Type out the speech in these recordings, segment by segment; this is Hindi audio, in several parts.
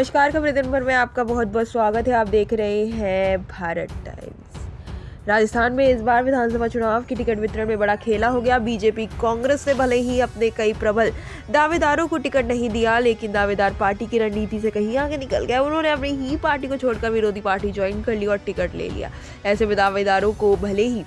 नमस्कार, खबरें दिन भर में आपका बहुत बहुत स्वागत है। आप देख रहे हैं भारत टाइम्स। राजस्थान में इस बार विधानसभा चुनाव की टिकट वितरण में बड़ा खेला हो गया। बीजेपी कांग्रेस ने भले ही अपने कई प्रबल दावेदारों को टिकट नहीं दिया, लेकिन दावेदार पार्टी की रणनीति से कहीं आगे निकल गए। उन्होंने अपनी ही पार्टी को छोड़कर विरोधी पार्टी ज्वाइन कर ली और टिकट ले लिया। ऐसे में दावेदारों को भले ही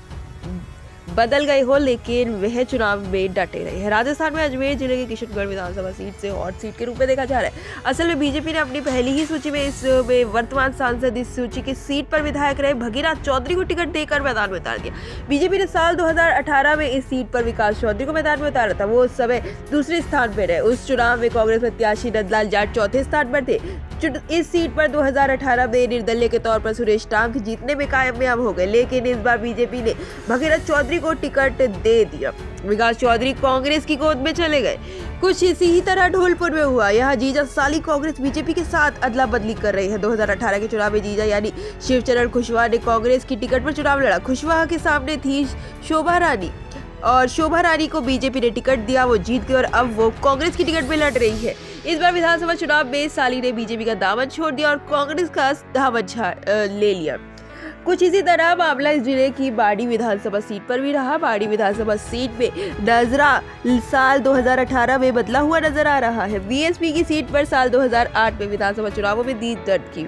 बदल गए हो, लेकिन वह चुनाव में डटे रहे हैं। राजस्थान में अजमेर जिले के किशनगढ़ विधानसभा सीट से हॉट सीट के रूप में देखा जा रहा है। असल में बीजेपी ने अपनी पहली ही सूची में इसमें वर्तमान सांसद इस सूची की सीट पर विधायक रहे भगीरथ चौधरी को टिकट देकर मैदान में उतार दिया। बीजेपी ने साल 2018 में इस सीट पर विकास चौधरी को मैदान में उतारा था। वो उस समय दूसरे स्थान पर रहे। उस चुनाव में कांग्रेस प्रत्याशी नंदलाल जाट चौथे स्थान पर थे। इस सीट पर 2018 में निर्दलीय के तौर पर सुरेश टांक जीतने में कामयाब हो गए, लेकिन इस बार बीजेपी ने भगीरथ चौधरी को टिकट दे दिया। विकास चौधरी कांग्रेस की गोद में चले गए। कुछ इसी ही तरह ढोलपुर में हुआ। यहाँ जीजा साली कांग्रेस बीजेपी के साथ अदला बदली कर रही है। 2018 के चुनाव में जीजा यानी शिवचरण कुशवाहा ने कांग्रेस की टिकट पर चुनाव लड़ा। कुशवाहा के सामने थी शोभा रानी और शोभा रानी को बीजेपी ने टिकट दिया। वो जीत गई और अब वो कांग्रेस की टिकट में लड़ रही है। इस बार विधानसभा चुनाव में साली ने बीजेपी का दामन छोड़ दिया और कांग्रेस का दामन ले लिया। कुछ इसी तरह मामला इस जिले की बाड़ी विधानसभा सीट पर भी रहा। बाड़ी विधानसभा सीट में नजरा साल 2018 में बदला हुआ नजर आ रहा है। बीएसपी की सीट पर साल 2008 में विधानसभा चुनावों में जीत दर्ज की।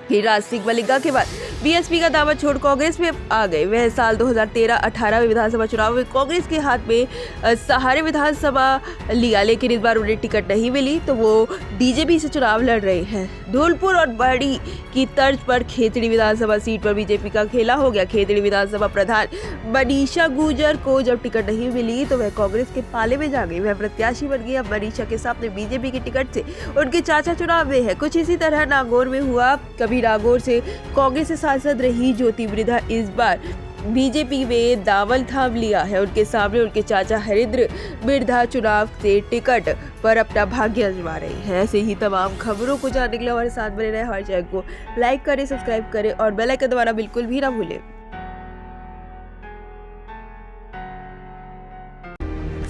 हीरा सिंह मलिंगा के बाद बीएसपी का दामन छोड़ कांग्रेस में आ गए। वह साल 2013-18 में विधानसभा चुनाव में कांग्रेस के हाथ में सहारे विधानसभा लिया, लेकिन इस बार उन्हें टिकट नहीं मिली तो वो बीजेपी से चुनाव लड़ रहे हैं। धौलपुर और बाड़ी की तर्ज पर खेतड़ी विधानसभा सीट पर बीजेपी का खेला हो गया। खेतड़ी विधानसभा प्रधान मनीषा गुर्जर को जब टिकट नहीं मिली तो वह कांग्रेस के पाले में जा गई। वह प्रत्याशी बन गई। अब मनीषा के सामने बीजेपी की टिकट से उनके चाचा चुनाव में है। कुछ इसी तरह नागौर में हुआ। कभी नागौर से कांग्रेस से सांसद रही ज्योति मृधा इस बार बीजेपी में दामन थाम लिया है। उनके सामने उनके चाचा हरिंद्र मृधा चुनाव से टिकट पर अपना भाग्य आजमा रहे हैं। ऐसे ही तमाम खबरों को जानने के लिए हमारे साथ बने रहे। हमारे चैनल को लाइक करें, सब्सक्राइब करें और बेल आइकन दबाना बिल्कुल भी ना भूलें।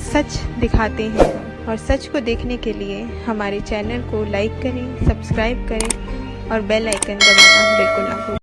सच दिखाते हैं और सच को देखने के लिए हमारे चैनल को लाइक करें, सब्सक्राइब करें और बेल आइकन दबाना बिल्कुल ना भूलें।